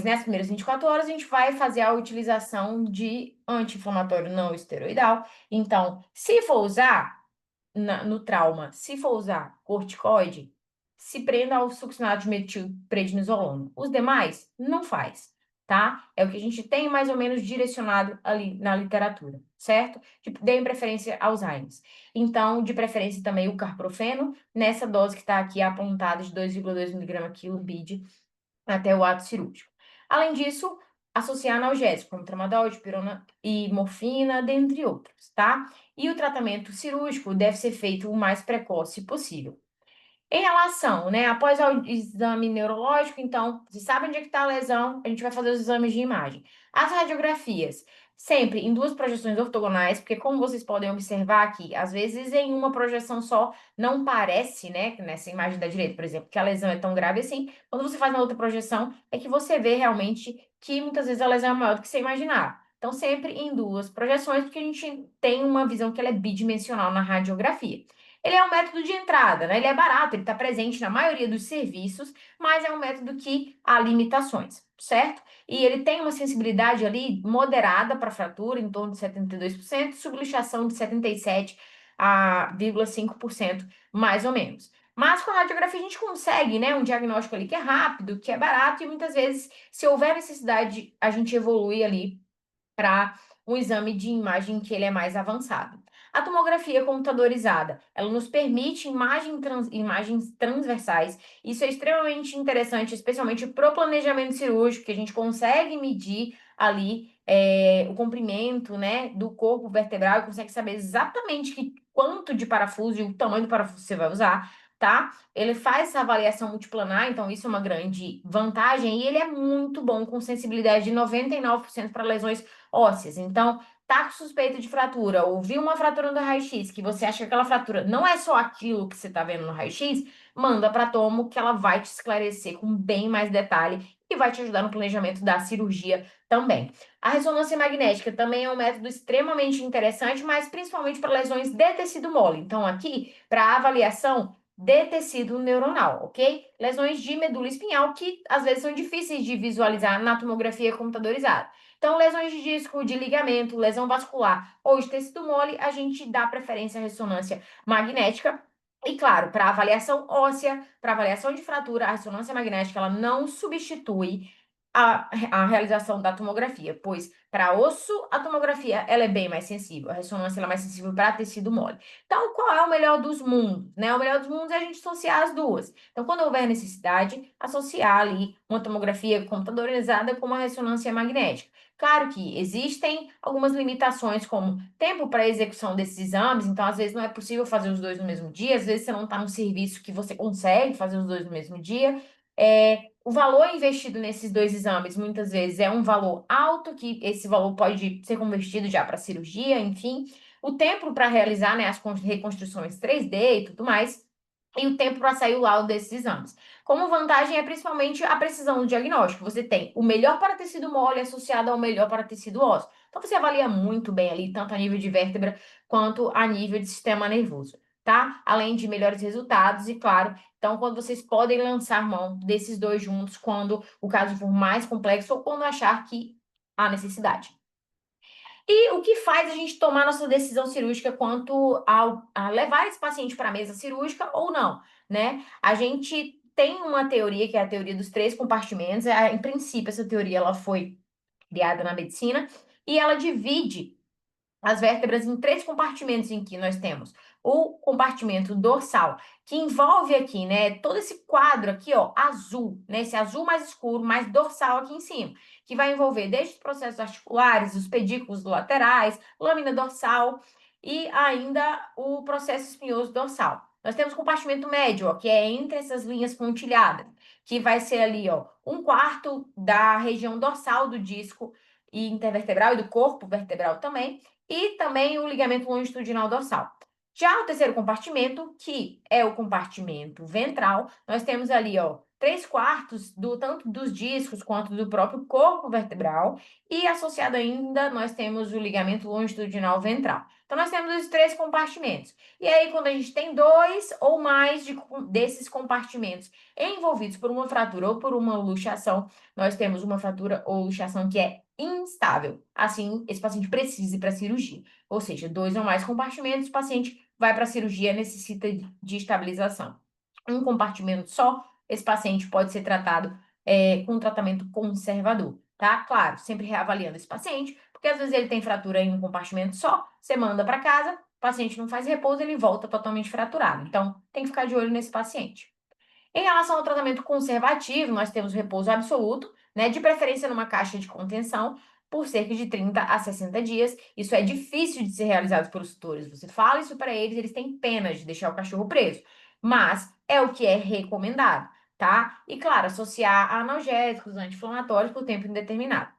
[SPEAKER 2] né, as primeiras 24 horas, a gente vai fazer a utilização de anti-inflamatório não esteroidal. Então, se for usar no trauma, se for usar corticoide, se prenda ao succinato de metilprednisolona. Os demais, não faz, tá? É o que a gente tem mais ou menos direcionado ali na literatura, certo? Deem preferência aos Alzheimer's. Então, de preferência também o carprofeno, nessa dose que está aqui apontada de 2,2 mg quilo BID até o ato cirúrgico. Além disso, associar analgésicos, como tramadol, dipirona e morfina, dentre outros, tá? E o tratamento cirúrgico deve ser feito o mais precoce possível. Em relação, né, após o exame neurológico, então, você sabe onde é que está a lesão, a gente vai fazer os exames de imagem. As radiografias, sempre em 2 projeções ortogonais, porque como vocês podem observar aqui, às vezes em uma projeção só não parece, né, nessa imagem da direita, por exemplo, que a lesão é tão grave assim. Quando você faz na outra projeção, é que você vê realmente que muitas vezes a lesão é maior do que você imaginava. Então, sempre em 2 projeções, porque a gente tem uma visão que ela é bidimensional na radiografia. Ele é um método de entrada, né? Ele é barato, ele está presente na maioria dos serviços, mas é um método que há limitações, certo? E ele tem uma sensibilidade ali moderada para fratura, em torno de 72%, subluxação de 77,5%, mais ou menos. Mas com a radiografia a gente consegue, né, um diagnóstico ali que é rápido, que é barato e muitas vezes, se houver necessidade, a gente evolui ali para um exame de imagem que ele é mais avançado. A tomografia computadorizada, ela nos permite imagens transversais. Isso é extremamente interessante, especialmente para o planejamento cirúrgico, que a gente consegue medir ali o comprimento, né, do corpo vertebral e consegue saber exatamente quanto de parafuso e o tamanho do parafuso você vai usar, tá? Ele faz essa avaliação multiplanar, então isso é uma grande vantagem, e ele é muito bom com sensibilidade de 99% para lesões ósseas. Então, tá com suspeita de fratura, ou viu uma fratura no raio-x, que você acha que aquela fratura não é só aquilo que você tá vendo no raio-x, manda para tomo que ela vai te esclarecer com bem mais detalhe e vai te ajudar no planejamento da cirurgia também. A ressonância magnética também é um método extremamente interessante, mas principalmente para lesões de tecido mole. Então, aqui, para avaliação de tecido neuronal, ok? Lesões de medula espinhal que às vezes são difíceis de visualizar na tomografia computadorizada. Então, lesões de disco, de ligamento, lesão vascular ou de tecido mole, a gente dá preferência à ressonância magnética. E claro, para avaliação óssea, para avaliação de fratura, a ressonância magnética ela não substitui a realização da tomografia, pois para osso a tomografia ela é bem mais sensível, a ressonância ela é mais sensível para tecido mole. Então, qual é o melhor dos mundos? Né? O melhor dos mundos é a gente associar as duas. Então, quando houver necessidade, associar ali uma tomografia computadorizada com uma ressonância magnética. Claro que existem algumas limitações, como tempo para execução desses exames, então às vezes não é possível fazer os dois no mesmo dia, às vezes você não está num serviço que você consegue fazer os dois no mesmo dia. O valor investido nesses dois exames muitas vezes é um valor alto, que esse valor pode ser convertido já para cirurgia, enfim. O tempo para realizar, né, as reconstruções 3D e tudo mais, e o tempo para sair o laudo desses exames. Como vantagem é principalmente a precisão do diagnóstico. Você tem o melhor para tecido mole associado ao melhor para tecido ósseo. Então você avalia muito bem ali, tanto a nível de vértebra quanto a nível de sistema nervoso, tá? Além de melhores resultados e, claro, então quando vocês podem lançar mão desses dois juntos quando o caso for mais complexo ou quando achar que há necessidade. E o que faz a gente tomar nossa decisão cirúrgica quanto a levar esse paciente para a mesa cirúrgica ou não, né? A gente tem uma teoria, que é a teoria dos três compartimentos. Em princípio, essa teoria ela foi criada na medicina e ela divide as vértebras em três compartimentos em que nós temos o compartimento dorsal, que envolve aqui, né, todo esse quadro aqui, ó, azul, né, esse azul mais escuro, mais dorsal aqui em cima, que vai envolver desde os processos articulares, os pedículos laterais, lâmina dorsal e ainda o processo espinhoso dorsal. Nós temos o compartimento médio, ó, que é entre essas linhas pontilhadas, que vai ser ali, ó, um quarto da região dorsal do disco e intervertebral e do corpo vertebral também, e também o ligamento longitudinal dorsal. Já o terceiro compartimento, que é o compartimento ventral, nós temos ali, ó, 3/4 tanto dos discos quanto do próprio corpo vertebral, e associado ainda nós temos o ligamento longitudinal ventral. Então, nós temos os três compartimentos. E aí, quando a gente tem dois ou mais desses compartimentos envolvidos por uma fratura ou por uma luxação, nós temos uma fratura ou luxação que é instável. Assim, esse paciente precisa ir para a cirurgia. Ou seja, dois ou mais compartimentos, o paciente vai para a cirurgia, necessita de estabilização. Um compartimento só, esse paciente pode ser tratado com um tratamento conservador, tá? Claro, sempre reavaliando esse paciente, porque às vezes ele tem fratura em um compartimento só, você manda para casa, o paciente não faz repouso, ele volta totalmente fraturado. Então, tem que ficar de olho nesse paciente. Em relação ao tratamento conservativo, nós temos repouso absoluto, né, de preferência numa caixa de contenção, por cerca de 30 a 60 dias. Isso é difícil de ser realizado pelos tutores. Você fala isso para eles, eles têm pena de deixar o cachorro preso, mas é o que é recomendado, tá? E claro, associar analgésicos, anti-inflamatórios por tempo indeterminado.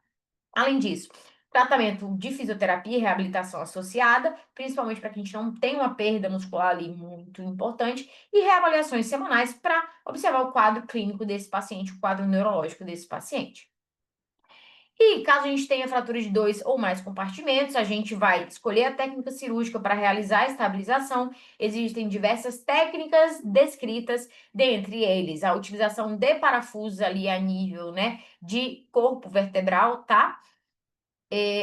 [SPEAKER 2] Além disso, tratamento de fisioterapia e reabilitação associada, principalmente para que a gente não tenha uma perda muscular ali muito importante, e reavaliações semanais para observar o quadro clínico desse paciente, o quadro neurológico desse paciente. E caso a gente tenha fratura de dois ou mais compartimentos, a gente vai escolher a técnica cirúrgica para realizar a estabilização. Existem diversas técnicas descritas, dentre eles a utilização de parafusos ali a nível, né, de corpo vertebral, tá?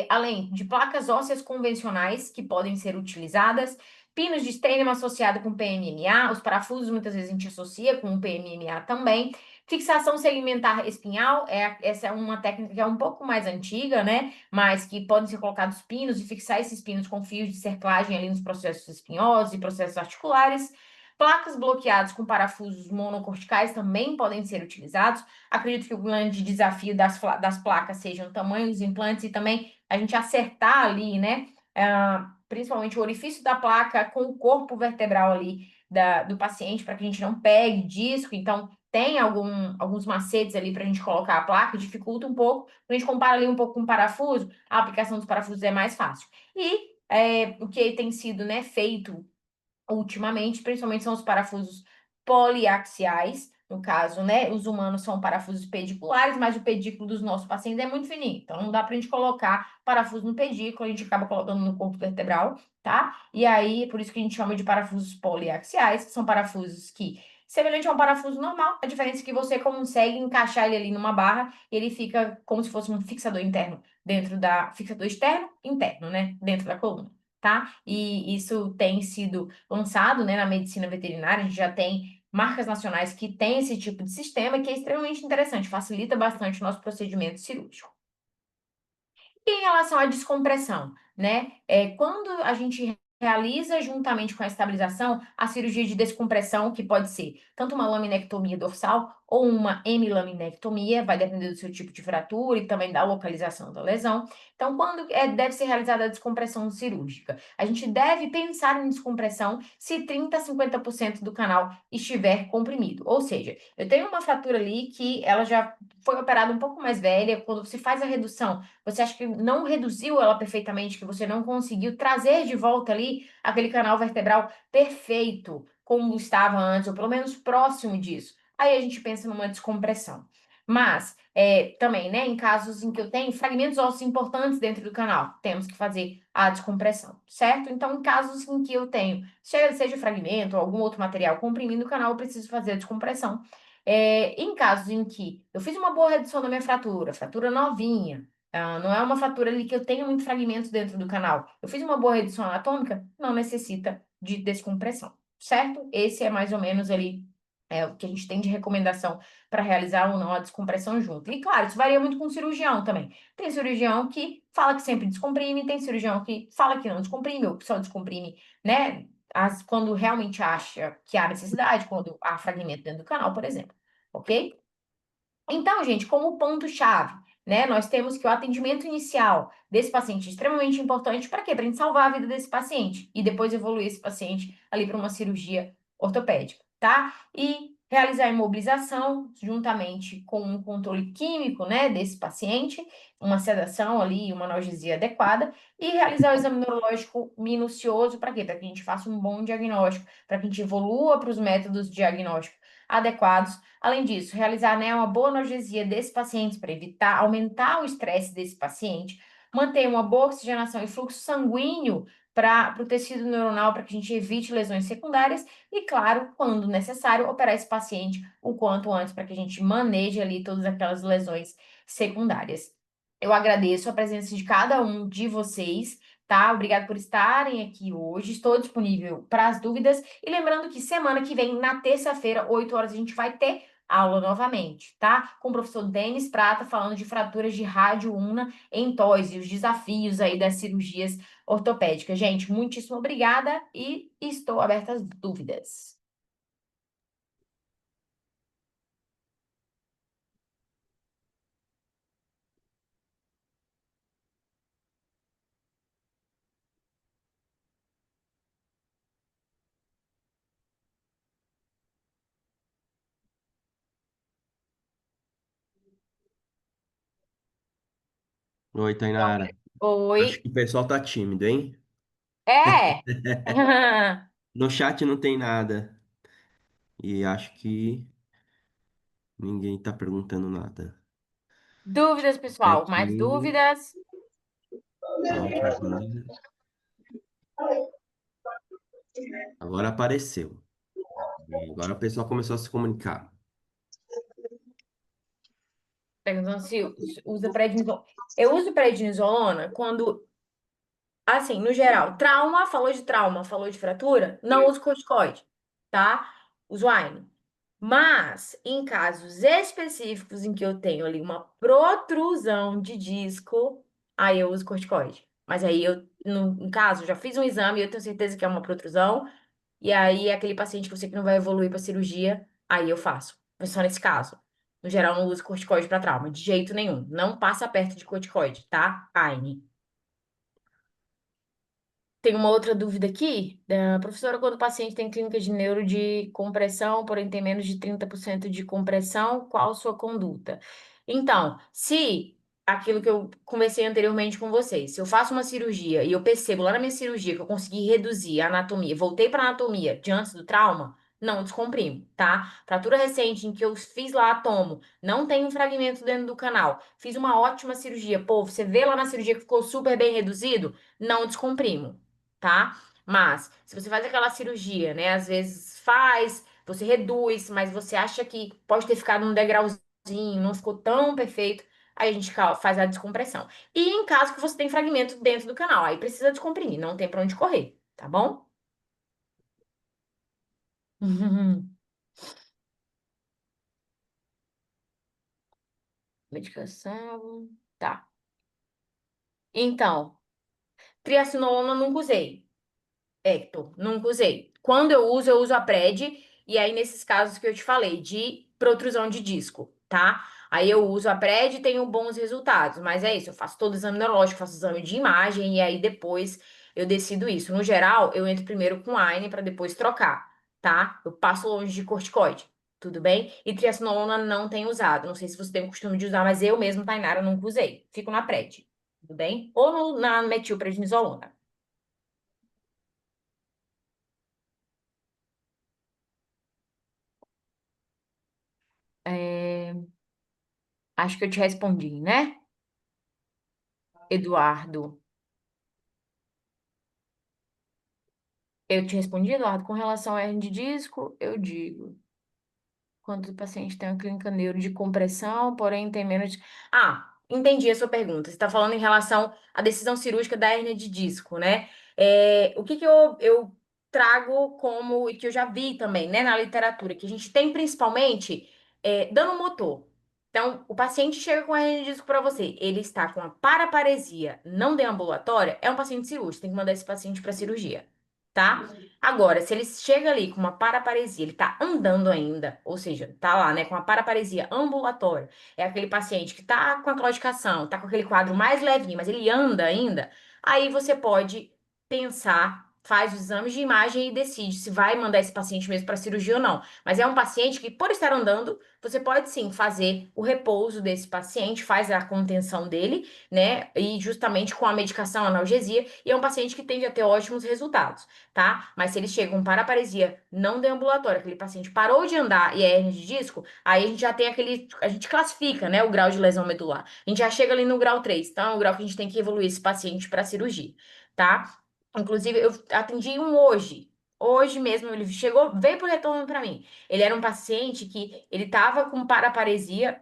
[SPEAKER 2] Além de placas ósseas convencionais que podem ser utilizadas, pinos de Steinman associado com PMMA, os parafusos muitas vezes a gente associa com o PMMA também, Fixação segmentar espinhal, essa é uma técnica que é um pouco mais antiga, né? Mas que podem ser colocados pinos e fixar esses pinos com fios de cerclagem ali nos processos espinhosos e processos articulares. Placas bloqueadas com parafusos monocorticais também podem ser utilizados. Acredito que o grande desafio das placas seja o tamanho dos implantes e também a gente acertar ali, né? Principalmente o orifício da placa com o corpo vertebral ali do paciente, para que a gente não pegue disco. Então, tem alguns macetes ali para a gente colocar a placa, dificulta um pouco. Quando a gente compara ali um pouco com o parafuso, a aplicação dos parafusos é mais fácil. E o que tem sido, né, feito ultimamente, principalmente são os parafusos poliaxiais, no caso, né? Os humanos são parafusos pediculares, mas o pedículo dos nossos pacientes é muito fininho. Então, não dá pra gente colocar parafuso no pedículo, a gente acaba colocando no corpo vertebral, tá? E aí, por isso que a gente chama de parafusos poliaxiais, que são parafusos que, semelhante a um parafuso normal, a diferença é que você consegue encaixar ele ali numa barra e ele fica como se fosse um fixador interno fixador externo, interno, né? Dentro da coluna. Tá? E isso tem sido lançado, né, na medicina veterinária. A gente já tem marcas nacionais que têm esse tipo de sistema que é extremamente interessante, facilita bastante o nosso procedimento cirúrgico. E em relação à descompressão, né? Quando a gente realiza juntamente com a estabilização a cirurgia de descompressão, que pode ser tanto uma laminectomia dorsal ou uma hemilaminectomia, vai depender do seu tipo de fratura e também da localização da lesão. Então, quando deve ser realizada a descompressão cirúrgica? A gente deve pensar em descompressão se 30 a 50% do canal estiver comprimido. Ou seja, eu tenho uma fratura ali que ela já foi operada um pouco mais velha, quando se faz a redução, você acha que não reduziu ela perfeitamente, que você não conseguiu trazer de volta ali aquele canal vertebral perfeito, como estava antes, ou pelo menos próximo disso. Aí a gente pensa numa descompressão. Mas, também, né, em casos em que eu tenho fragmentos ósseos importantes dentro do canal, temos que fazer a descompressão, certo? Então, em casos em que eu tenho, seja fragmento ou algum outro material comprimindo o canal, eu preciso fazer a descompressão. Em casos em que eu fiz uma boa redução da minha fratura novinha, não é uma fratura ali que eu tenho muito fragmentos dentro do canal. Eu fiz uma boa redução anatômica, não necessita de descompressão, certo? Esse é mais ou menos ali o que a gente tem de recomendação para realizar ou não a descompressão junto. E claro, isso varia muito com o cirurgião também. Tem cirurgião que fala que sempre descomprime, tem cirurgião que fala que não descomprime, ou que só descomprime, né? Quando realmente acha que há necessidade, quando há fragmento dentro do canal, por exemplo. Ok? Então, gente, como ponto-chave, né? Nós temos que o atendimento inicial desse paciente é extremamente importante para quê? Para a gente salvar a vida desse paciente e depois evoluir esse paciente ali para uma cirurgia ortopédica, tá? E realizar a imobilização juntamente com um controle químico, né, desse paciente, uma sedação ali, uma analgesia adequada e realizar o exame neurológico minucioso para quê? Para que a gente faça um bom diagnóstico, para que a gente evolua para os métodos diagnósticos adequados. Além disso, realizar, né, uma boa analgesia desse paciente para evitar aumentar o estresse desse paciente, manter uma boa oxigenação e fluxo sanguíneo para o tecido neuronal para que a gente evite lesões secundárias e, claro, quando necessário, operar esse paciente o quanto antes para que a gente maneje ali todas aquelas lesões secundárias. Eu agradeço a presença de cada um de vocês, tá? Obrigada por estarem aqui hoje. Estou disponível para as dúvidas. E lembrando que semana que vem, na terça-feira, 8 horas, a gente vai ter aula novamente, tá? Com o professor Denis Prata, falando de fraturas de rádio ulna em TOS e os desafios aí das cirurgias ortopédicas. Gente, muitíssimo obrigada e estou aberta às dúvidas.
[SPEAKER 1] Oi, Tainara. Acho
[SPEAKER 2] Oi.
[SPEAKER 1] que o pessoal tá tímido, hein?
[SPEAKER 2] É.
[SPEAKER 1] No chat não tem nada. E acho que ninguém tá perguntando nada.
[SPEAKER 2] Dúvidas,
[SPEAKER 1] É
[SPEAKER 2] pessoal? Mais
[SPEAKER 1] que
[SPEAKER 2] dúvidas?
[SPEAKER 1] vamos ver. Agora apareceu. E agora o pessoal começou a se comunicar.
[SPEAKER 2] Perguntando se usa prednisona. Eu uso prednisolona quando, assim, no geral, falou de trauma, falou de fratura, não uso corticoide, tá? Uso AINE. Mas, em casos específicos em que eu tenho ali uma protrusão de disco, aí eu uso corticoide. Mas aí eu, no caso, já fiz um exame e eu tenho certeza que é uma protrusão, e aí aquele paciente que eu sei que não vai evoluir para cirurgia, aí eu faço. Mas só nesse caso. No geral, não uso corticoide para trauma, de jeito nenhum. Não passa perto de corticoide, tá? Aine. Tem uma outra dúvida aqui, professora, quando o paciente tem clínica de neuro de compressão, porém tem menos de 30% de compressão, qual sua conduta? Então, se aquilo que eu conversei anteriormente com vocês, se eu faço uma cirurgia e eu percebo lá na minha cirurgia que eu consegui reduzir a anatomia, voltei para anatomia de antes do trauma, não descomprimo, tá? Fratura recente em que eu fiz lá a tomo, não tem um fragmento dentro do canal, fiz uma ótima cirurgia, pô, você vê lá na cirurgia que ficou super bem reduzido, não descomprimo, tá? Mas, se você faz aquela cirurgia, né? Às vezes faz, você reduz, mas você acha que pode ter ficado um degrauzinho, não ficou tão perfeito, aí a gente faz a descompressão. E em caso que você tem fragmento dentro do canal, aí precisa descomprimir, não tem pra onde correr, tá bom? Medicação. Tá. Então, triacinolona eu nunca usei. Hector, nunca usei. Quando eu uso a Pred, e aí nesses casos que eu te falei, de protrusão de disco, tá? Aí eu uso a Pred e tenho bons resultados, mas é isso, eu faço todo o exame neurológico, faço exame de imagem, e aí depois eu decido isso. No geral, eu entro primeiro com AINE para depois trocar, tá? Eu passo longe de corticoide, tudo bem? E triacinolona não tenho usado, não sei se você tem o costume de usar, mas eu mesmo, Tainara, nunca usei. Fico na Pred, tudo bem? Ou na metilprednisolona. É, acho que eu te respondi, né? Eduardo. Eu te respondi, Eduardo, com relação a hernia de disco, eu digo. Quando o paciente tem uma clínica neuro de compressão, porém tem menos de... Ah, entendi a sua pergunta. Você está falando em relação à decisão cirúrgica da hérnia de disco, né? O que que eu trago como, e que eu já vi também, né, na literatura, que a gente tem principalmente dano motor. Então, o paciente chega com hérnia de disco para você, ele está com a paraparesia não deambulatória, é um paciente cirúrgico, tem que mandar esse paciente para cirurgia, tá? Agora, se ele chega ali com uma paraparesia, ele tá andando ainda, ou seja, tá lá, né, com uma paraparesia ambulatória, é aquele paciente que tá com a claudicação, tá com aquele quadro mais levinho, mas ele anda ainda, aí você pode pensar, faz os exames de imagem e decide se vai mandar esse paciente mesmo para cirurgia ou não. Mas é um paciente que, por estar andando, você pode sim fazer o repouso desse paciente, faz a contenção dele, né, e justamente com a medicação analgesia, e é um paciente que tende a ter ótimos resultados, tá? Mas se eles chegam com paraparesia não deambulatória, aquele paciente parou de andar e é hernia de disco, aí a gente já tem aquele, a gente classifica, né, o grau de lesão medular. A gente já chega ali no grau 3, então é o grau que a gente tem que evoluir esse paciente para cirurgia, tá? Inclusive, eu atendi um hoje mesmo, ele chegou, veio pro retorno para mim. Ele era um paciente que ele tava com paraparesia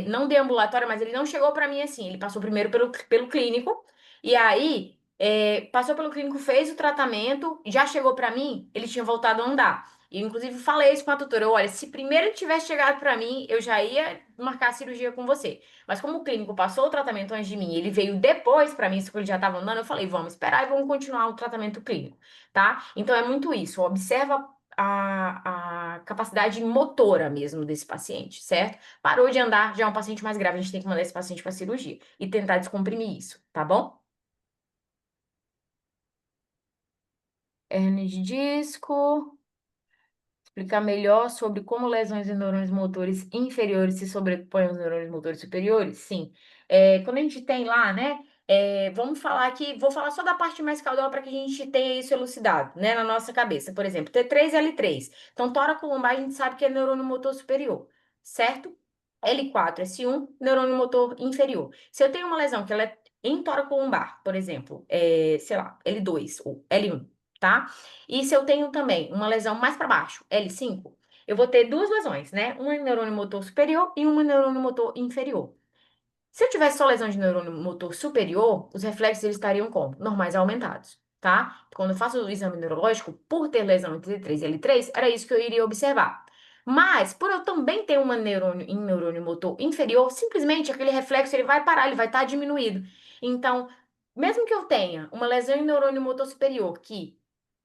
[SPEAKER 2] não deambulatória, mas ele não chegou para mim assim. Ele passou primeiro pelo clínico, e aí passou pelo clínico, fez o tratamento, já chegou para mim, ele tinha voltado a andar. E inclusive falei isso com a tutora: olha, se primeiro ele tivesse chegado para mim, eu já ia marcar a cirurgia com você. Mas como o clínico passou o tratamento antes de mim, ele veio depois para mim, isso que ele já estava andando, eu falei: vamos esperar e vamos continuar o tratamento clínico, tá? Então é muito isso. Observa a capacidade motora mesmo desse paciente, certo? Parou de andar, já é um paciente mais grave, a gente tem que mandar esse paciente para cirurgia e tentar descomprimir isso, tá bom? Hernia de disco. Explicar melhor sobre como lesões em neurônios motores inferiores se sobrepõem aos neurônios motores superiores? Sim. Quando a gente tem lá, né? Vamos falar aqui, vou falar só da parte mais caudal para que a gente tenha isso elucidado, né, na nossa cabeça. Por exemplo, T3 e L3. Então, tóraco lombar a gente sabe que é neurônio motor superior, certo? L4, S1, neurônio motor inferior. Se eu tenho uma lesão que ela é em tóraco lombar, por exemplo, sei lá, L2 ou L1, tá? E se eu tenho também uma lesão mais para baixo, L5, eu vou ter duas lesões, né? Uma em neurônio motor superior e uma em neurônio motor inferior. Se eu tivesse só lesão de neurônio motor superior, os reflexos eles estariam como? Normais aumentados, tá? Quando eu faço o exame neurológico, por ter lesão entre T3 e L3, era isso que eu iria observar. Mas, por eu também ter uma neurônio em neurônio motor inferior, simplesmente aquele reflexo ele vai parar, ele vai estar diminuído. Então, mesmo que eu tenha uma lesão em neurônio motor superior que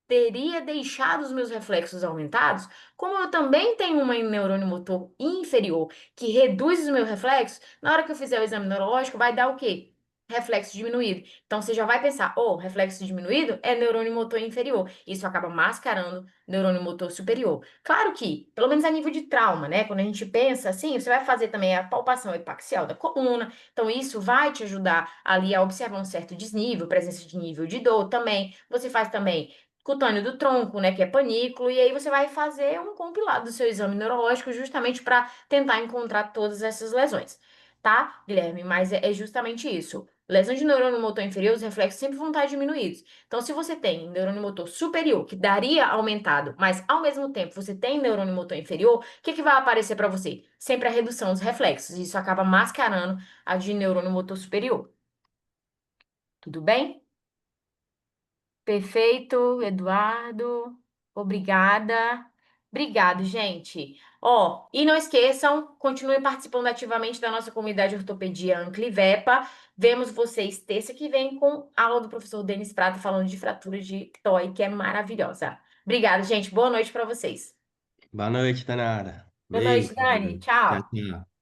[SPEAKER 2] teria deixado os meus reflexos aumentados, como eu também tenho uma neurônio motor inferior que reduz os meus reflexos, na hora que eu fizer o exame neurológico, vai dar o quê? Reflexo diminuído. Então você já vai pensar, oh, reflexo diminuído é neurônio motor inferior. Isso acaba mascarando neurônio motor superior. Claro que, pelo menos a nível de trauma, né? Quando a gente pensa assim, você vai fazer também a palpação epiaxial da coluna. Então isso vai te ajudar ali a observar um certo desnível, presença de nível de dor também. Você faz também cutâneo do tronco, né, que é panículo, e aí você vai fazer um compilado do seu exame neurológico justamente para tentar encontrar todas essas lesões, tá, Guilherme? Mas é justamente isso. Lesão de neurônio motor inferior, os reflexos sempre vão estar diminuídos. Então, se você tem neurônio motor superior, que daria aumentado, mas ao mesmo tempo você tem neurônio motor inferior, o que que vai aparecer para você? Sempre a redução dos reflexos. Isso acaba mascarando a de neurônio motor superior. Tudo bem? Perfeito, Eduardo. Obrigada. Obrigado, gente. Ó, e não esqueçam, continuem participando ativamente da nossa comunidade Ortopedia Anclivepa. Vemos vocês terça que vem com a aula do professor Denis Prata falando de fratura de TOI, que é maravilhosa. Obrigada, gente. Boa noite para vocês.
[SPEAKER 1] Boa noite, Tanara.
[SPEAKER 2] Boa noite,
[SPEAKER 1] Beijo.
[SPEAKER 2] Dani.
[SPEAKER 1] Tchau,
[SPEAKER 2] Tchau.
[SPEAKER 1] tchau.